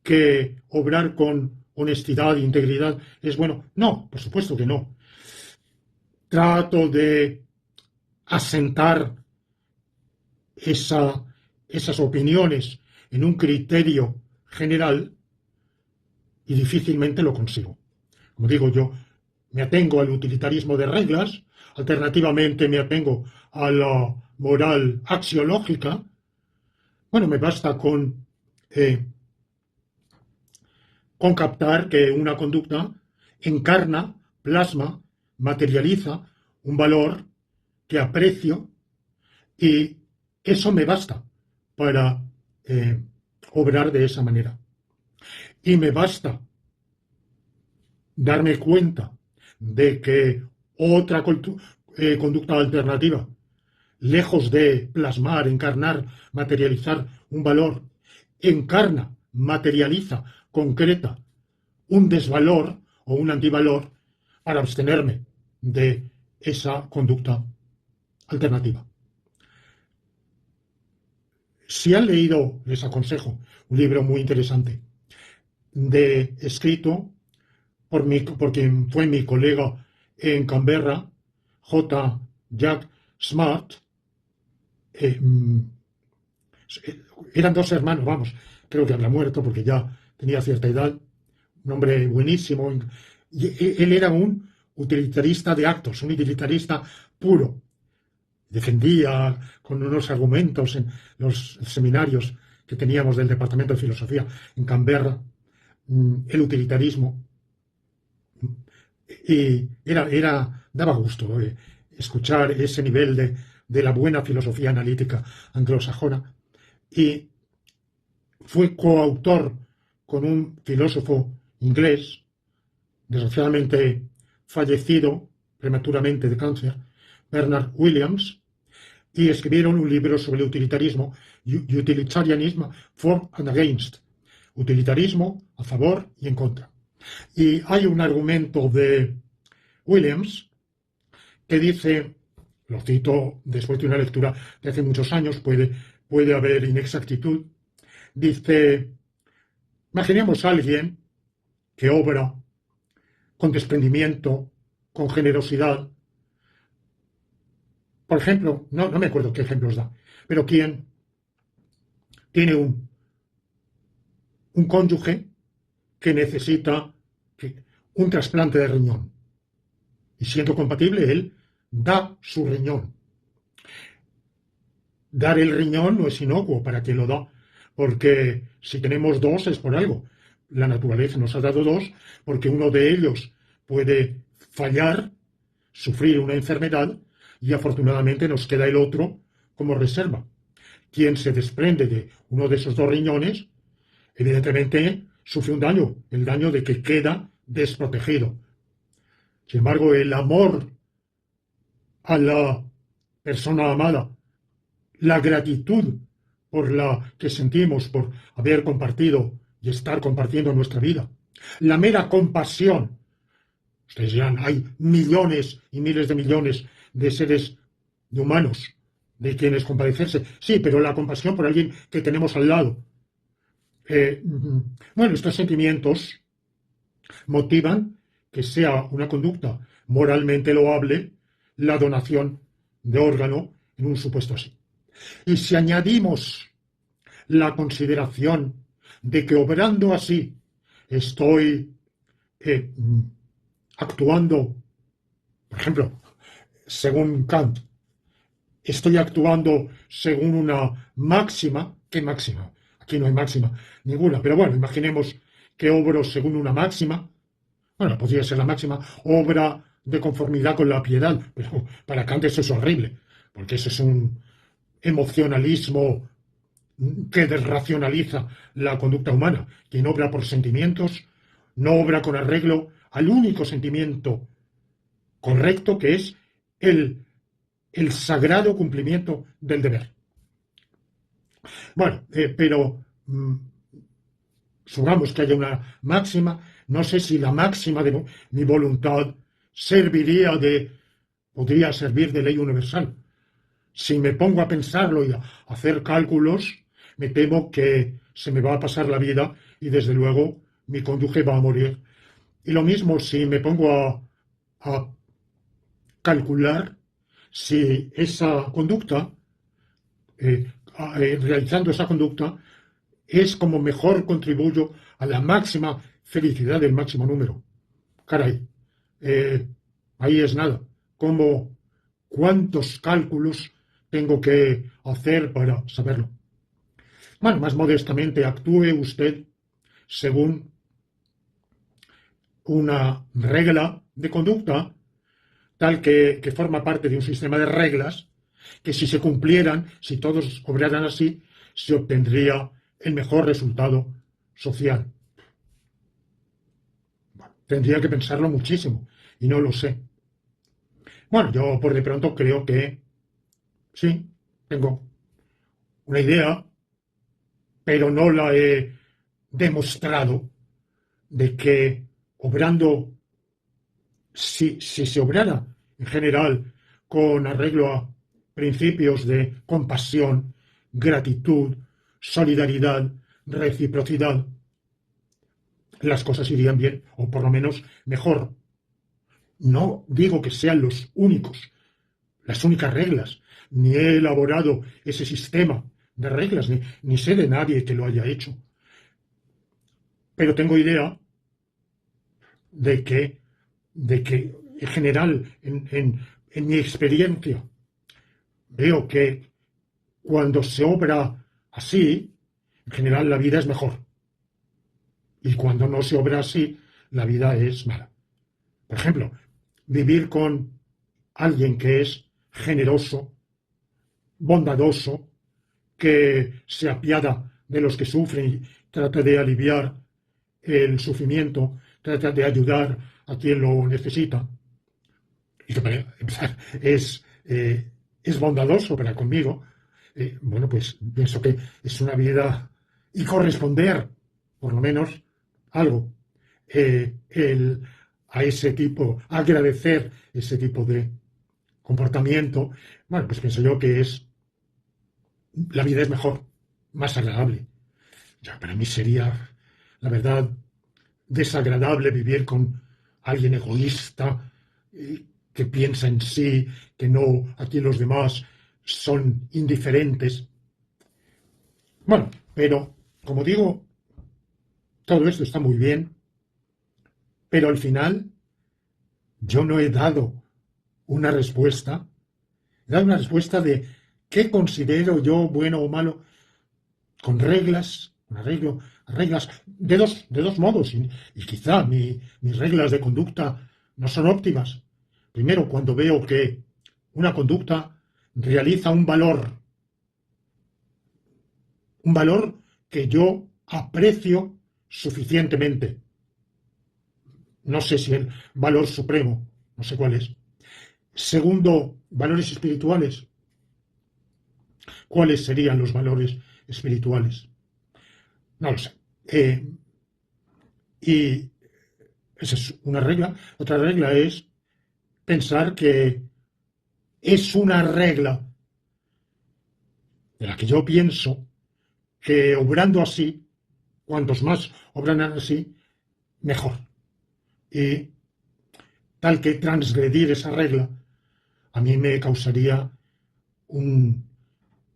que obrar con honestidad e integridad es bueno. No, por supuesto que no. Trato de asentar esas opiniones en un criterio general y difícilmente lo consigo. Como digo, yo me atengo al utilitarismo de reglas, alternativamente me atengo a la moral axiológica. Bueno, me basta con captar que una conducta encarna, plasma, materializa un valor que aprecio, y eso me basta para obrar de esa manera. Y me basta darme cuenta de que otra conducta alternativa, lejos de plasmar, encarnar, materializar un valor, encarna, materializa, concreta un desvalor o un antivalor, para abstenerme de esa conducta alternativa. Si han leído, les aconsejo, un libro muy interesante, escrito por quien fue mi colega en Canberra, J. Jack Smart. Eran dos hermanos, vamos, creo que había muerto porque ya tenía cierta edad, un hombre buenísimo, y él era un utilitarista de actos, un utilitarista puro. Defendía con unos argumentos en los seminarios que teníamos del Departamento de Filosofía en Canberra el utilitarismo, y daba gusto escuchar ese nivel de la buena filosofía analítica anglosajona, y fue coautor con un filósofo inglés, desgraciadamente fallecido prematuramente de cáncer, Bernard Williams, y escribieron un libro sobre el utilitarismo, Utilitarianism for and Against, utilitarismo a favor y en contra. Y hay un argumento de Williams que dice, lo cito después de una lectura de hace muchos años, puede haber inexactitud, dice, imaginemos a alguien que obra con desprendimiento, con generosidad. Por ejemplo, no me acuerdo qué ejemplos da, pero quien tiene un cónyuge que necesita un trasplante de riñón, y siendo compatible, él da su riñón. Dar el riñón no es inocuo para quien lo da, porque si tenemos dos es por algo. La naturaleza nos ha dado dos porque uno de ellos puede fallar, sufrir una enfermedad, y afortunadamente nos queda el otro como reserva. Quien se desprende de uno de esos dos riñones, evidentemente sufre un daño, el daño de que queda desprotegido. Sin embargo, el amor a la persona amada, la gratitud por la que sentimos por haber compartido y estar compartiendo nuestra vida, la mera compasión. Ustedes dirán, hay millones y miles de millones de seres humanos de quienes compadecerse. Sí, pero la compasión por alguien que tenemos al lado. Bueno, estos sentimientos motivan que sea una conducta moralmente loable la donación de órgano en un supuesto así. Y si añadimos la consideración de que obrando así estoy actuando, por ejemplo, según Kant, estoy actuando según una máxima. ¿Qué máxima? Aquí no hay máxima ninguna, pero bueno, imaginemos que obro según una máxima. Bueno, podría ser la máxima, obra de conformidad con la piedad, pero para Kant eso es horrible, porque eso es un emocionalismo que desracionaliza la conducta humana. Quien obra por sentimientos no obra con arreglo al único sentimiento correcto, que es el sagrado cumplimiento del deber. Bueno, pero supongamos que haya una máxima. No sé si la máxima de mi voluntad podría servir de ley universal. Si me pongo a pensarlo y a hacer cálculos, me temo que se me va a pasar la vida y desde luego mi cónyuge va a morir. Y lo mismo si me pongo a calcular si esa conducta, realizando esa conducta, es como mejor contribuyo a la máxima felicidad del máximo número. Caray, ahí es nada. ¿Cuántos cálculos tengo que hacer para saberlo? Bueno, más modestamente, actúe usted según una regla de conducta tal que forma parte de un sistema de reglas que si se cumplieran, si todos obraran así, se obtendría el mejor resultado social. Bueno, tendría que pensarlo muchísimo y no lo sé. Bueno, yo por de pronto creo que sí, tengo una idea, pero no la he demostrado, de que obrando, si se obrara en general con arreglo a principios de compasión, gratitud, solidaridad, reciprocidad, las cosas irían bien, o por lo menos mejor. No digo que sean los únicos, las únicas reglas, ni he elaborado ese sistema de reglas, ni sé de nadie que lo haya hecho. Pero tengo idea de que en general, en mi experiencia, veo que cuando se obra así, en general la vida es mejor. Y cuando no se obra así, la vida es mala. Por ejemplo, vivir con alguien que es generoso, bondadoso, que se apiada de los que sufren y trata de aliviar el sufrimiento, trata de ayudar a quien lo necesita. Y que para empezar es bondadoso para conmigo. Bueno, pues pienso que es una vida y corresponder, por lo menos, algo a ese tipo, agradecer ese tipo de comportamiento. Bueno, pues pienso yo que la vida es mejor, más agradable. Ya, para mí sería, la verdad, desagradable vivir con alguien egoísta, que piensa en sí, que no, aquí los demás son indiferentes. Bueno, pero, como digo, todo esto está muy bien, pero al final yo no he dado una respuesta, he dado una respuesta de qué considero yo bueno o malo con reglas, reglas de dos modos, y quizá mis reglas de conducta no son óptimas. Primero, cuando veo que una conducta realiza un valor que yo aprecio suficientemente. No sé si el valor supremo, no sé cuál es. Segundo, valores espirituales. ¿Cuáles serían los valores espirituales? No lo sé. Y esa es una regla. Otra regla es pensar que es una regla de la que yo pienso que obrando así, cuantos más obran así, mejor. Y tal que transgredir esa regla a mí me causaría un,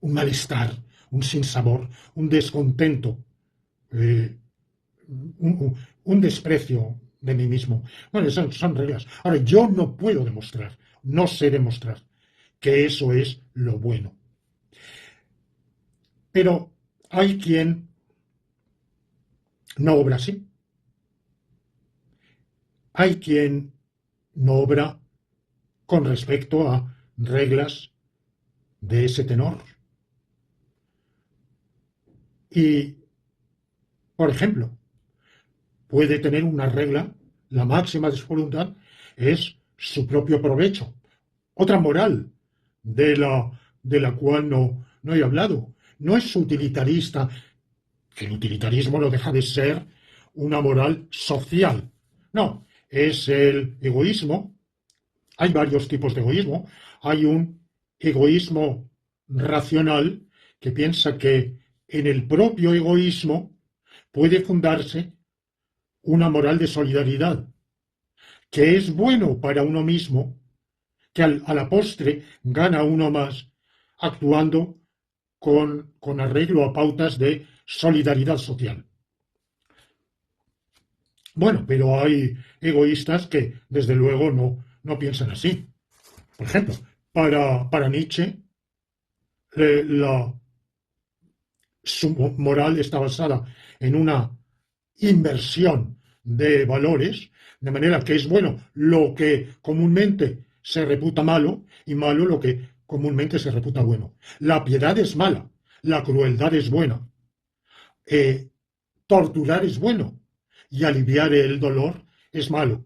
un malestar, un sinsabor, un descontento, eh, un desprecio de mí mismo. Bueno, son reglas. Ahora, yo no puedo demostrar, no sé demostrar que eso es lo bueno. Pero hay quien no obra así. Hay quien no obra con respecto a reglas de ese tenor. Y, por ejemplo, puede tener una regla, la máxima de su voluntad es su propio provecho. Otra moral de la cual no he hablado. No es utilitarista, que el utilitarismo no deja de ser una moral social. No, es el egoísmo. Hay varios tipos de egoísmo. Hay un egoísmo racional que piensa que en el propio egoísmo puede fundarse una moral de solidaridad, que es bueno para uno mismo, que a la postre gana uno más actuando con arreglo a pautas de solidaridad social. Bueno, pero hay egoístas que desde luego no piensan así. Por ejemplo, para Nietzsche, la, su moral está basada en una inversión de valores, de manera que es bueno lo que comúnmente se reputa malo y malo lo que comúnmente se reputa bueno. La piedad es mala, la crueldad es buena, eh, torturar es bueno y aliviar el dolor es malo.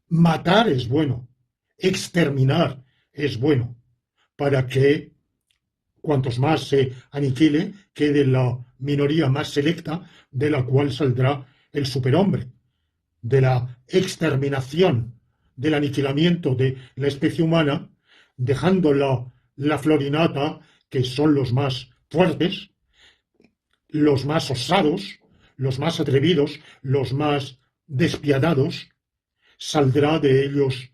Matar es bueno, exterminar es bueno, para que cuantos más se aniquile, quede la minoría más selecta de la cual saldrá el superhombre, de la exterminación, del aniquilamiento de la especie humana, dejando la florinata, que son los más fuertes, los más osados, los más atrevidos, los más despiadados, saldrá de ellos,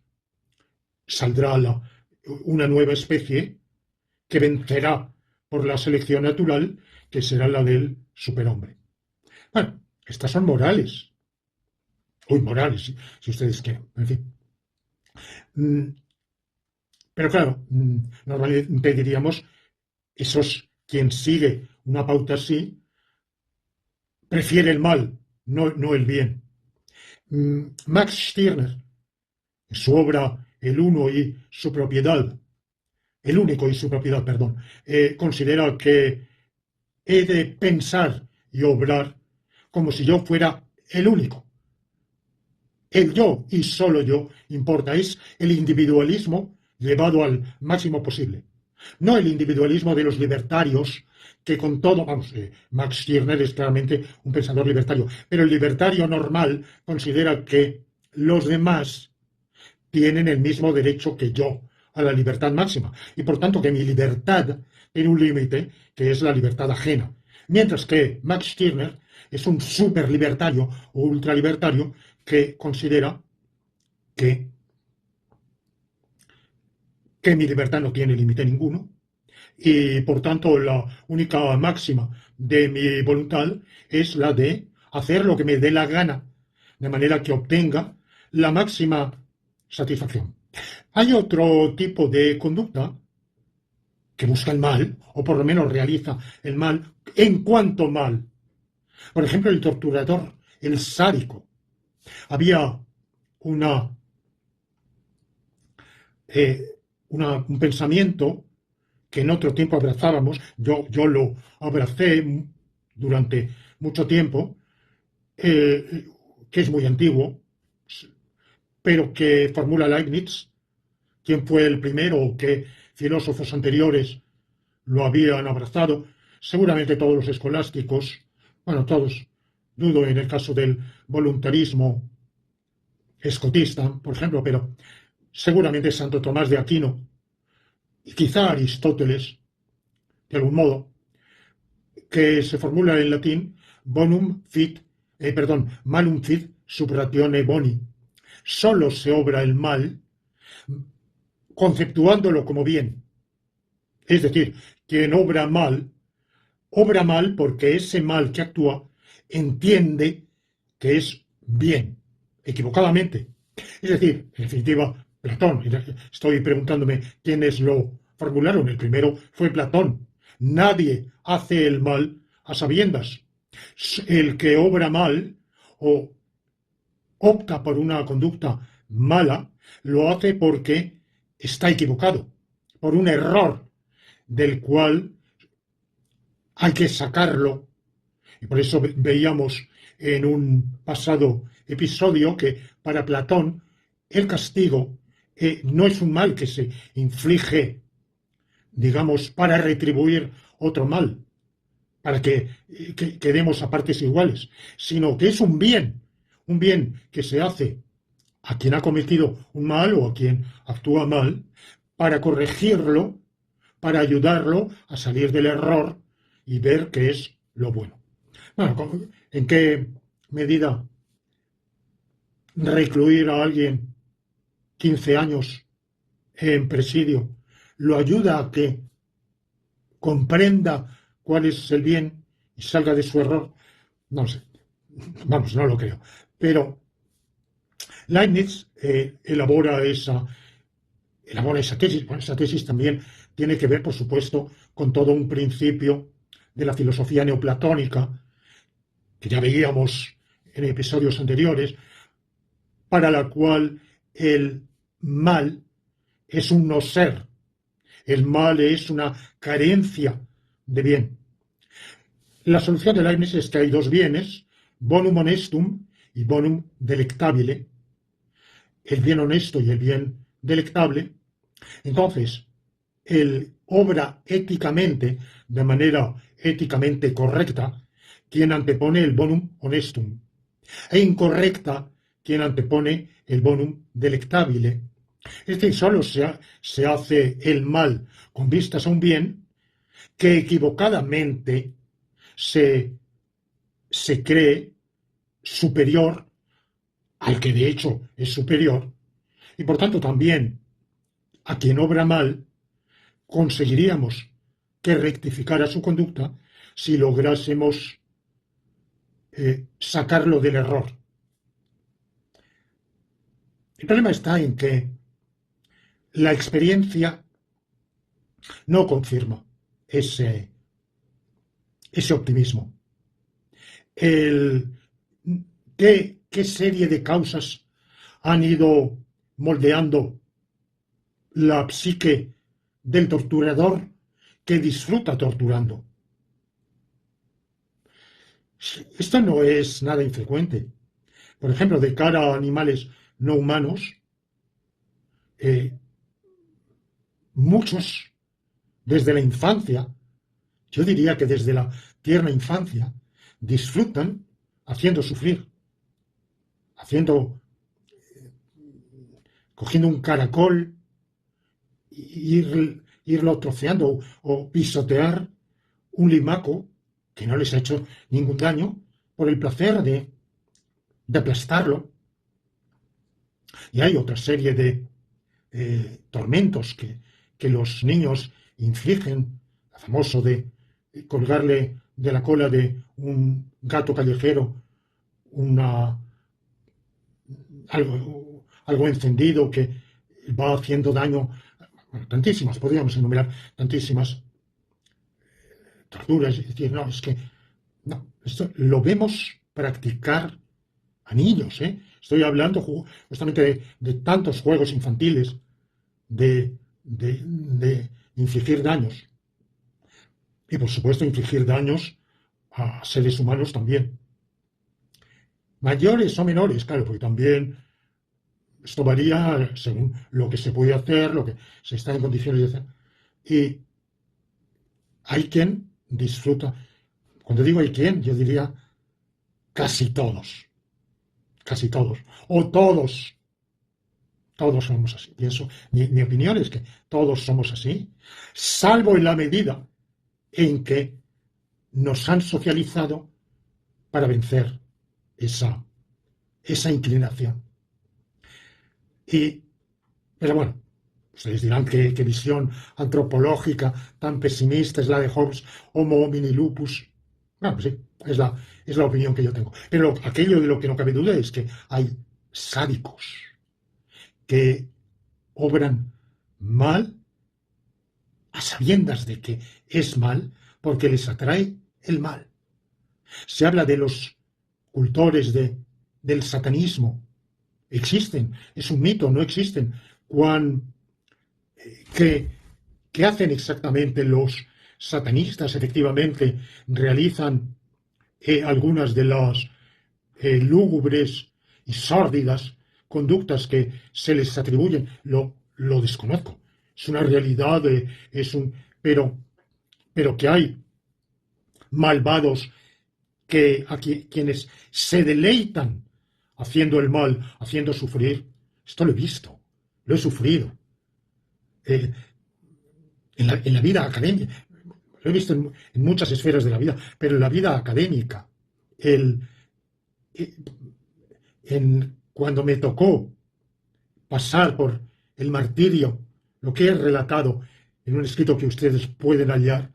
saldrá una nueva especie que vencerá por la selección natural, que será la del superhombre. Bueno, estas son morales. Uy, morales, si ustedes quieren. En fin. Mm, Pero claro, normalmente diríamos, quien sigue una pauta así, prefiere el mal, no el bien. Max Stirner, en su obra El uno y su propiedad, el único y su propiedad, perdón, considera que he de pensar y obrar como si yo fuera el único. El yo y solo yo importa, es el individualismo llevado al máximo posible. No el individualismo de los libertarios, que con todo, vamos, Max Stirner es claramente un pensador libertario, pero el libertario normal considera que los demás tienen el mismo derecho que yo a la libertad máxima y por tanto que mi libertad tiene un límite que es la libertad ajena. Mientras que Max Stirner es un superlibertario o ultralibertario que considera que, que mi libertad no tiene límite ninguno y por tanto la única máxima de mi voluntad es la de hacer lo que me dé la gana, de manera que obtenga la máxima satisfacción. Hay otro tipo de conducta que busca el mal, o por lo menos realiza el mal, en cuanto mal. Por ejemplo, el torturador, el sádico. Había una, eh, un pensamiento que en otro tiempo abrazábamos, yo lo abracé durante mucho tiempo, que es muy antiguo, pero que formula Leibniz, quién fue el primero o qué filósofos anteriores lo habían abrazado, seguramente todos los escolásticos, bueno, todos, dudo en el caso del voluntarismo escotista, por ejemplo, pero seguramente Santo Tomás de Aquino y quizá Aristóteles, de algún modo, que se formula en latín bonum fit, perdón, malum fit subratione boni. Solo se obra el mal conceptuándolo como bien. Es decir, quien obra mal porque ese mal que actúa entiende que es bien, equivocadamente. Es decir, en definitiva, Platón. Estoy preguntándome quiénes lo formularon. El primero fue Platón. Nadie hace el mal a sabiendas. El que obra mal o opta por una conducta mala, lo hace porque está equivocado, por un error del cual hay que sacarlo. Y por eso veíamos en un pasado episodio que para Platón el castigo no es un mal que se inflige, digamos, para retribuir otro mal, para que quedemos a partes iguales, sino que es un bien que se hace a quien ha cometido un mal o a quien actúa mal, para corregirlo, para ayudarlo a salir del error y ver qué es lo bueno. Bueno, ¿en qué medida recluir a alguien 15 años en presidio lo ayuda a que comprenda cuál es el bien y salga de su error? No sé, vamos, no lo creo. Pero Leibniz elabora esa tesis. Bueno, esa tesis también tiene que ver, por supuesto, con todo un principio de la filosofía neoplatónica, que ya veíamos en episodios anteriores, para la cual el mal es un no ser, el mal es una carencia de bien. La solución de Leibniz es que hay dos bienes, bonum honestum y bonum delectabile, el bien honesto y el bien delectable. Entonces, él obra éticamente, de manera éticamente correcta, quien antepone el bonum honestum, e incorrecta quien antepone el bonum delectabile. Es decir, solo se hace el mal con vistas a un bien que equivocadamente se, se cree superior al que de hecho es superior, y por tanto también a quien obra mal conseguiríamos que rectificara su conducta si lográsemos sacarlo del error. El problema está en que la experiencia no confirma ese optimismo. ¿Qué serie de causas han ido moldeando la psique del torturador que disfruta torturando? Esto no es nada infrecuente. Por ejemplo, de cara a animales no humanos, muchos desde la infancia, yo diría que desde la tierna infancia, disfrutan haciendo sufrir, cogiendo un caracol, irlo troceando o pisotear un limaco que no les ha hecho ningún daño por el placer de aplastarlo. Y hay otra serie de tormentos que los niños infligen, el famoso de colgarle de la cola de un gato callejero algo encendido que va haciendo daño. Bueno, tantísimas, podríamos enumerar tantísimas torturas y decir, no, es que no, esto lo vemos practicar a niños, ¿eh? Estoy hablando justamente de tantos juegos infantiles, de infligir daños. Y por supuesto infligir daños a seres humanos también. Mayores o menores, claro, porque también esto varía según lo que se puede hacer, lo que se está en condiciones de hacer. Y hay quien disfruta. Cuando digo hay quien, yo diría casi todos. Casi todos. O todos. Todos somos así. Pienso, mi opinión es que todos somos así, salvo en la medida en que nos han socializado para vencer esa inclinación. Pero bueno, ustedes dirán qué visión antropológica tan pesimista es la de Hobbes, Homo homini lupus. Bueno, pues sí, es la opinión que yo tengo. Pero aquello de lo que no cabe duda es que hay sádicos que obran mal a sabiendas de que es mal porque les atrae el mal. Se habla de los cultores del satanismo. Existen, es un mito, no existen. ¿Qué hacen exactamente los satanistas? Efectivamente, realizan algunas de las lúgubres y sórdidas conductas que se les atribuyen. Lo desconozco. Es una realidad, pero que hay malvados quienes se deleitan haciendo el mal, haciendo sufrir. Esto lo he visto, lo he sufrido. En la vida académica, lo he visto en muchas esferas de la vida, pero en la vida académica, cuando me tocó pasar por el martirio, lo que he relatado en un escrito que ustedes pueden hallar,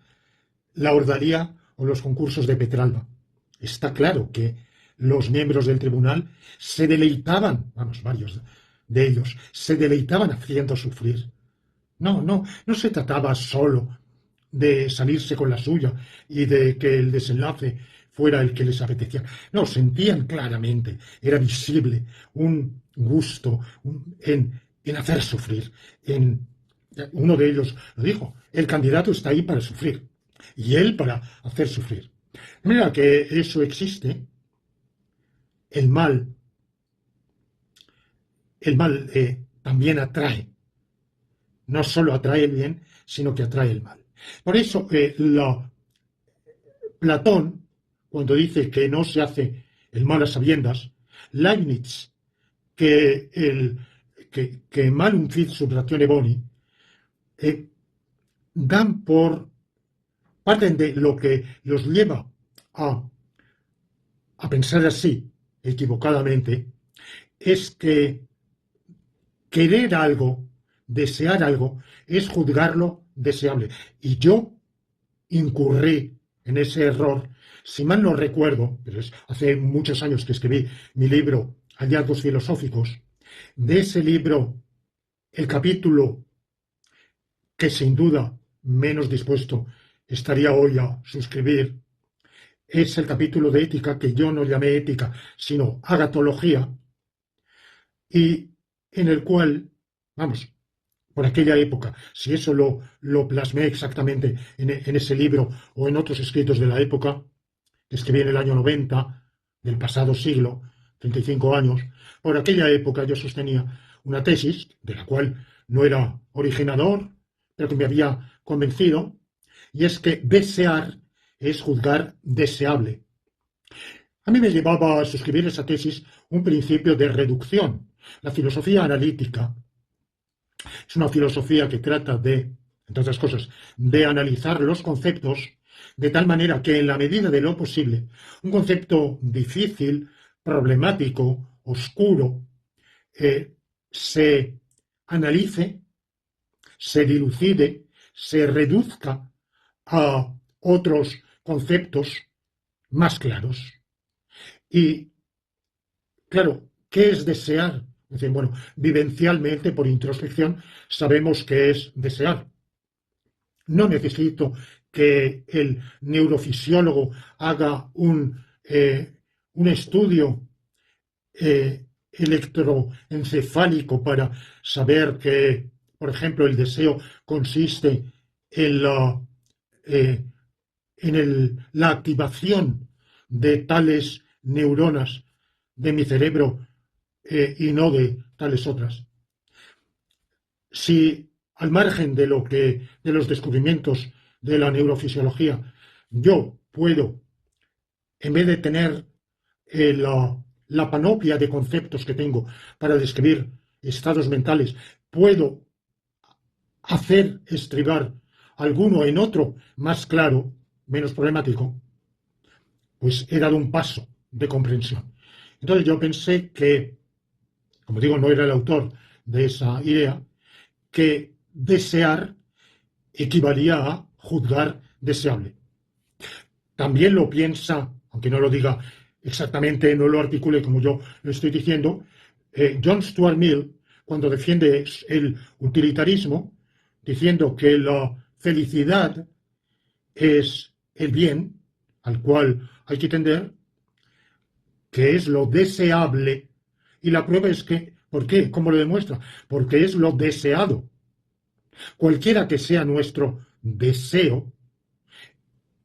la ordalía o los concursos de Petralba. Está claro que los miembros del tribunal se deleitaban, varios de ellos, se deleitaban haciendo sufrir. No se trataba solo de salirse con la suya y de que el desenlace fuera el que les apetecía. No, sentían claramente, era visible un gusto en hacer sufrir. Uno de ellos lo dijo, el candidato está ahí para sufrir y él para hacer sufrir. De manera que eso existe. El mal también atrae. No solo atrae el bien, sino que atrae el mal. Por eso, Platón, cuando dice que no se hace el mal a sabiendas, Leibniz, que malum fit sub ratione boni, parten de lo que los lleva a pensar así, equivocadamente, es que querer algo, desear algo, es juzgarlo deseable. Y yo incurrí en ese error, si mal no recuerdo, pero es hace muchos años que escribí mi libro Hallazgos filosóficos. De ese libro el capítulo que sin duda menos dispuesto estaría hoy a suscribir es el capítulo de ética que yo no llamé ética, sino agatología, y en el cual, vamos, por aquella época, si eso lo plasmé exactamente en ese libro o en otros escritos de la época, que escribí en el año 90 del pasado siglo, 35 años, por aquella época yo sostenía una tesis de la cual no era originador, pero que me había convencido, y es que desear es juzgar deseable. A mí me llevaba a suscribir esa tesis un principio de reducción. La filosofía analítica es una filosofía que trata de, entre otras cosas, de analizar los conceptos de tal manera que en la medida de lo posible, un concepto difícil, problemático, oscuro, se analice, se dilucide, se reduzca a otros conceptos más claros. Y, claro, ¿qué es desear? Es decir, bueno, vivencialmente, por introspección, sabemos qué es desear. No necesito que el neurofisiólogo haga un estudio electroencefálico para saber que, por ejemplo, el deseo consiste en la activación de tales neuronas de mi cerebro y no de tales otras. Si al margen de los descubrimientos de la neurofisiología, yo puedo, en vez de tener la panoplia de conceptos que tengo para describir estados mentales, puedo hacer estribar alguno en otro más claro, menos problemático, pues he dado un paso de comprensión. Entonces yo pensé que, como digo, no era el autor de esa idea, que desear equivalía a juzgar deseable. También lo piensa, aunque no lo diga exactamente, no lo articule como yo lo estoy diciendo, John Stuart Mill, cuando defiende el utilitarismo, diciendo que la felicidad es el bien al cual hay que tender, que es lo deseable, y la prueba es que, ¿por qué? ¿Cómo lo demuestra? Porque es lo deseado. Cualquiera que sea nuestro deseo,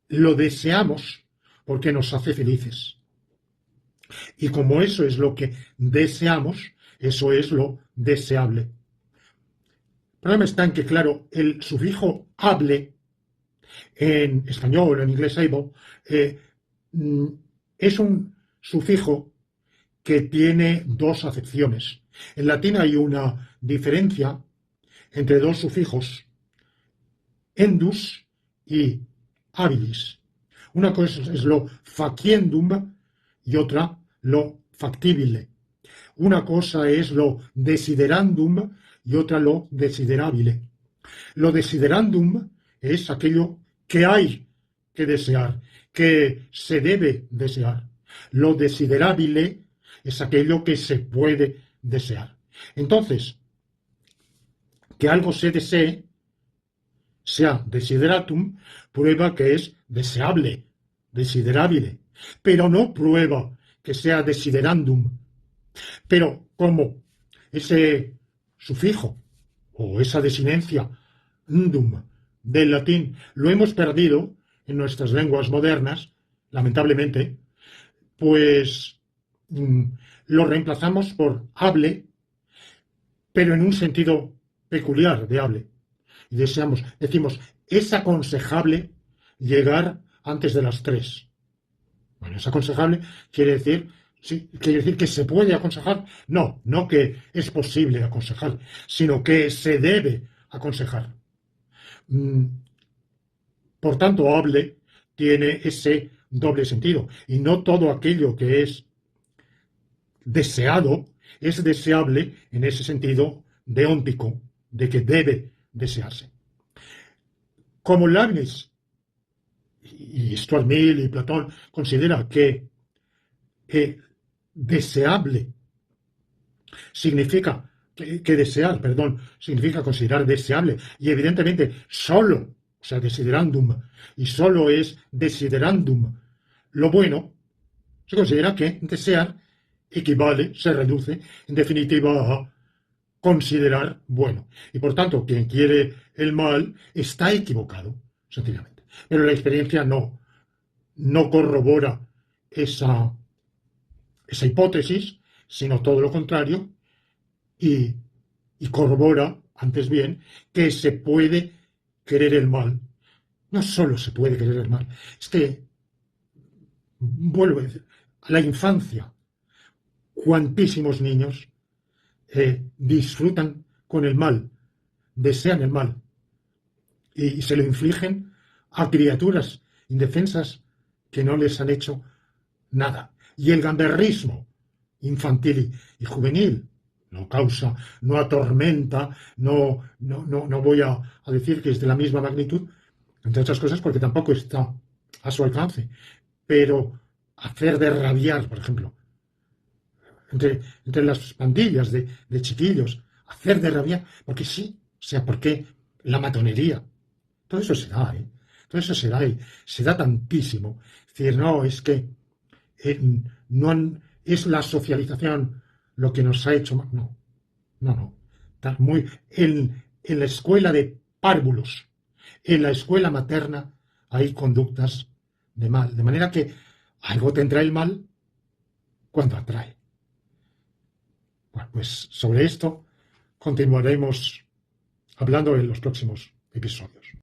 lo deseamos porque nos hace felices. Y como eso es lo que deseamos, eso es lo deseable. El problema está en que, claro, el sufijo able, en español, en inglés able, es un sufijo que tiene dos acepciones. En latín hay una diferencia entre dos sufijos, endus y habilis. Una cosa es lo faciendum y otra lo factibile. Una cosa es lo desiderandum y otra lo desiderabile. Lo desiderandum es aquello que hay que desear, que se debe desear. Lo desiderabile es aquello que se puede desear. Entonces, que algo se desee, sea desideratum, prueba que es deseable, desiderabile, pero no prueba que sea desiderandum. Pero como ese sufijo o esa desinencia ndum del latín lo hemos perdido en nuestras lenguas modernas, lamentablemente, pues lo reemplazamos por hable, pero en un sentido peculiar de hable. Y decimos, es aconsejable llegar antes de las 3. Bueno, es aconsejable, quiere decir, sí, quiere decir que se puede aconsejar. No, no que es posible aconsejar, sino que se debe aconsejar. Por tanto, hable tiene ese doble sentido. Y no todo aquello que es deseado es deseable en ese sentido deóntico, de que debe desearse. Como Leibniz y Stuart Mill y Platón considera que deseable significa que desear, perdón, significa considerar deseable. Y evidentemente solo, o sea, desiderandum, y solo es desiderandum lo bueno, se considera que desear equivale, se reduce, en definitiva, a considerar bueno. Y por tanto, quien quiere el mal está equivocado, sencillamente. Pero la experiencia no corrobora esa hipótesis, sino todo lo contrario, y, y corrobora, antes bien, que se puede querer el mal. No solo se puede querer el mal, es que, vuelvo a decir, a la infancia, cuantísimos niños disfrutan con el mal, desean el mal, y se lo infligen a criaturas indefensas que no les han hecho nada. Y el gamberrismo infantil y juvenil no causa, no atormenta, no voy a decir que es de la misma magnitud, entre otras cosas porque tampoco está a su alcance, pero hacer de rabiar, por ejemplo, entre las pandillas de chiquillos, hacer de rabiar, porque sí, o sea, porque la matonería, todo eso se da, ¿eh? Todo eso se da y se da tantísimo. Es decir, no, es que no es la socialización lo que nos ha hecho mal. No, no. Está muy, en la escuela de párvulos, en la escuela materna, hay conductas de mal. De manera que algo tendrá el mal cuando atrae. Bueno, pues sobre esto continuaremos hablando en los próximos episodios.